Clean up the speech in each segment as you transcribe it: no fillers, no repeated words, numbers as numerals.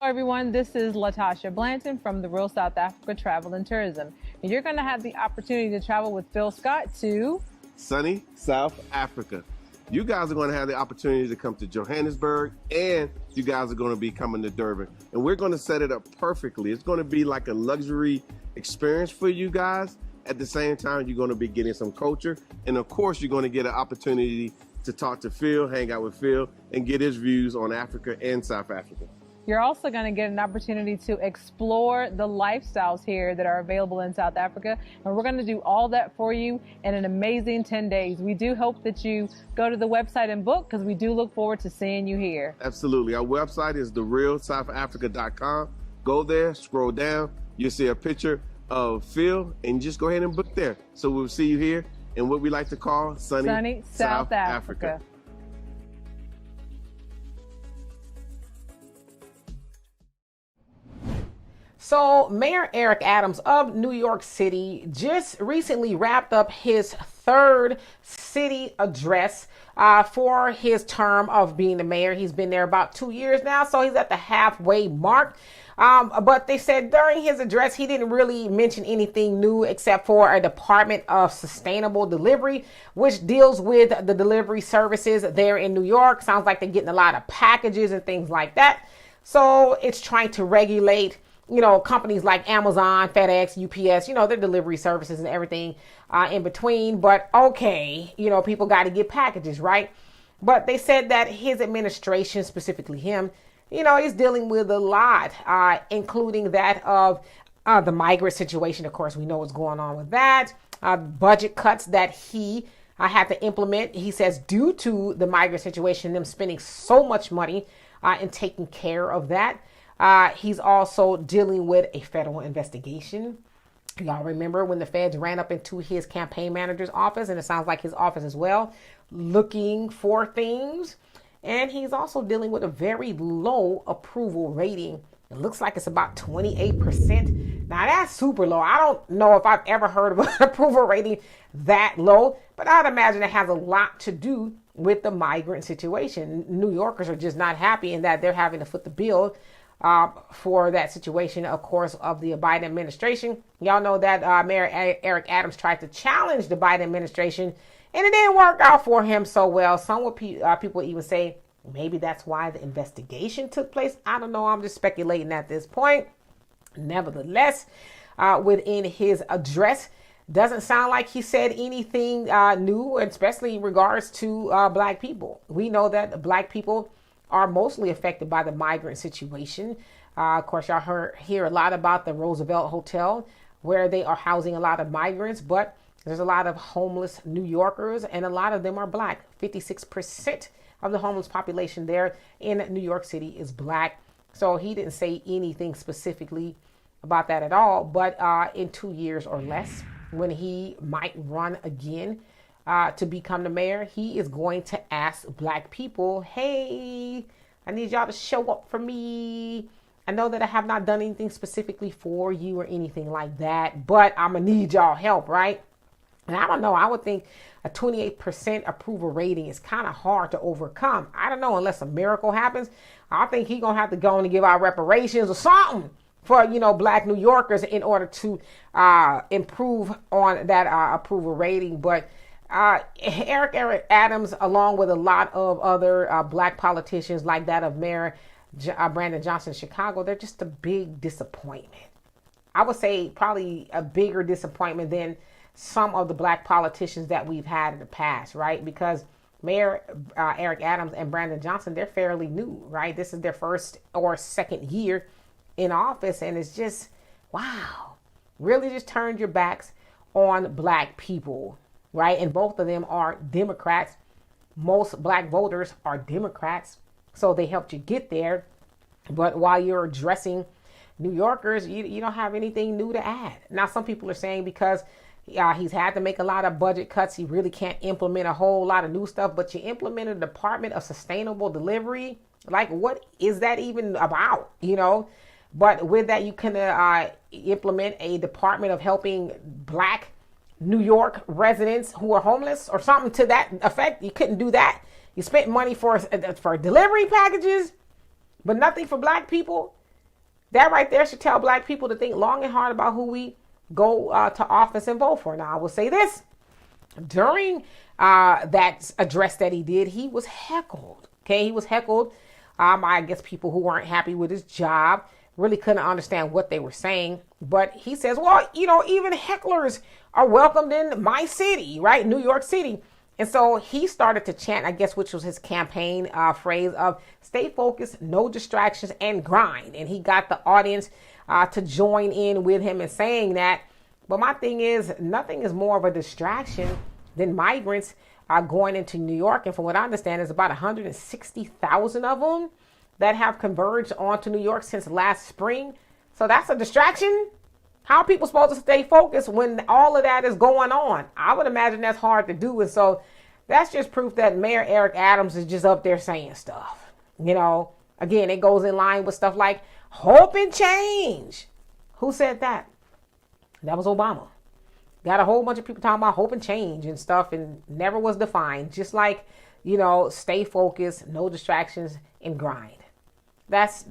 Hello everyone, this is Latasha Blanton from the Real South Africa Travel and Tourism. And you're going to have the opportunity to travel with Phil Scott to sunny South Africa. You guys are going to have the opportunity to come to Johannesburg, and you guys are going to be coming to Durban. And we're going to set it up perfectly. It's going to be like a luxury experience for you guys. At the same time, you're going to be getting some culture. And of course, you're going to get an opportunity to talk to Phil, hang out with Phil, and get his views on Africa and South Africa. You're also going to get an opportunity to explore the lifestyles here that are available in South Africa. And we're going to do all that for you in an amazing 10 days. We do hope that you go to the website and book, because we do look forward to seeing you here. Absolutely. Our website is therealsouthafrica.com. Go there, scroll down. You'll see a picture of Phil, and just go ahead and book there. So we'll see you here in what we like to call sunny South Africa. So Mayor Eric Adams of New York City just recently wrapped up his third city address for his term of being the mayor. He's been there about 2 years now, so he's at the halfway mark. But they said during his address, he didn't really mention anything new except for a Department of Sustainable Delivery, which deals with the delivery services there in New York. Sounds like they're getting a lot of packages and things like that. So it's trying to regulate, companies like Amazon, FedEx, UPS, their delivery services and everything in between. But okay, people got to get packages, right? But they said that his administration, specifically him, is dealing with a lot, including that of the migrant situation. Of course, we know what's going on with that. Budget cuts that he had to implement, he says, due to the migrant situation, them spending so much money in taking care of that. He's also dealing with a federal investigation. Y'all remember when the feds ran up into his campaign manager's office, and it sounds like his office as well, looking for things. And he's also dealing with a very low approval rating. It looks like it's about 28%. Now that's super low. I don't know if I've ever heard of an approval rating that low, but I'd imagine it has a lot to do with the migrant situation. New Yorkers are just not happy in that they're having to foot the bill for that situation, of course, of the Biden administration. Y'all know that Mayor Eric Adams tried to challenge the Biden administration, and it didn't work out for him so well. Some people even say maybe that's why the investigation took place. I don't know. I'm just speculating at this point. Nevertheless, within his address, doesn't sound like he said anything new, especially in regards to Black people. We know that Black people are mostly affected by the migrant situation. Of course, y'all hear a lot about the Roosevelt Hotel, where they are housing a lot of migrants, but there's a lot of homeless New Yorkers, and a lot of them are Black. 56% of the homeless population there in New York City is Black. So he didn't say anything specifically about that at all. But in 2 years or less, when he might run again to become the mayor, he is going to ask Black people, hey, I need y'all to show up for me. I know that I have not done anything specifically for you or anything like that, but I'm going to need y'all help, right? And I don't know, I would think a 28% approval rating is kind of hard to overcome. I don't know, unless a miracle happens. I think he's going to have to go and give out reparations or something for, Black New Yorkers in order to improve on that approval rating. But Eric Adams, along with a lot of other Black politicians like that of Mayor Brandon Johnson in Chicago, they're just a big disappointment. I would say probably a bigger disappointment than some of the Black politicians that we've had in the past, right? Because Mayor Eric Adams and Brandon Johnson, they're fairly new, right? This is their first or second year in office, and it's just, wow, really just turned your backs on Black people, right? And both of them are Democrats. Most Black voters are Democrats, so they helped you get there. But while you're addressing New Yorkers, you don't have anything new to add. Now, some people are saying because he's had to make a lot of budget cuts, he really can't implement a whole lot of new stuff. But you implemented a Department of Sustainable Delivery. Like, what is that even about? But with that, you can implement a department of helping Black New York residents who are homeless or something to that effect. You couldn't do that. You spent money for delivery packages, but nothing for Black people. That right there should tell black people to think long and hard about who we go to office and vote for. Now, I will say this. During that address that he did, he was heckled. Okay, he was heckled. I guess people who weren't happy with his job really couldn't understand what they were saying. But he says, well, even hecklers are welcomed in my city, right? New York City. And so he started to chant, I guess, which was his campaign phrase of stay focused, no distractions, and grind. And he got the audience to join in with him in saying that. But my thing is, nothing is more of a distraction than migrants going into New York. And from what I understand, there's about 160,000 of them that have converged onto New York since last spring. So that's a distraction. How are people supposed to stay focused when all of that is going on? I would imagine that's hard to do. And so that's just proof that Mayor Eric Adams is just up there saying stuff. Again, it goes in line with stuff like hope and change. Who said that? That was Obama. Got a whole bunch of people talking about hope and change and stuff and never was defined. Just like, stay focused, no distractions, and grind. There's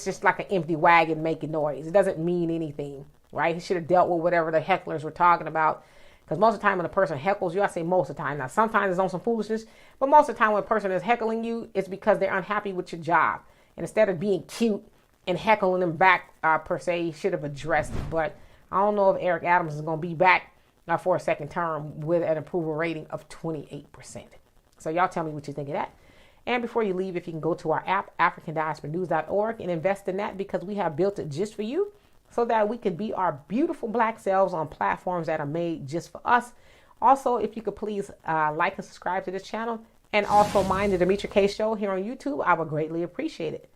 just like an empty wagon making noise. It doesn't mean anything, right? He should have dealt with whatever the hecklers were talking about. Because most of the time when a person heckles you, I say most of the time. Now, sometimes it's on some foolishness, but most of the time when a person is heckling you, it's because they're unhappy with your job. And instead of being cute and heckling them back, per se, he should have addressed it. But I don't know if Eric Adams is going to be back for a second term with an approval rating of 28%. So y'all tell me what you think of that. And before you leave, if you can go to our app, africandiasporanews.org, and invest in that because we have built it just for you so that we can be our beautiful black selves on platforms that are made just for us. Also, if you could please like and subscribe to this channel and also mind the Demetra Kaye Show here on YouTube, I would greatly appreciate it.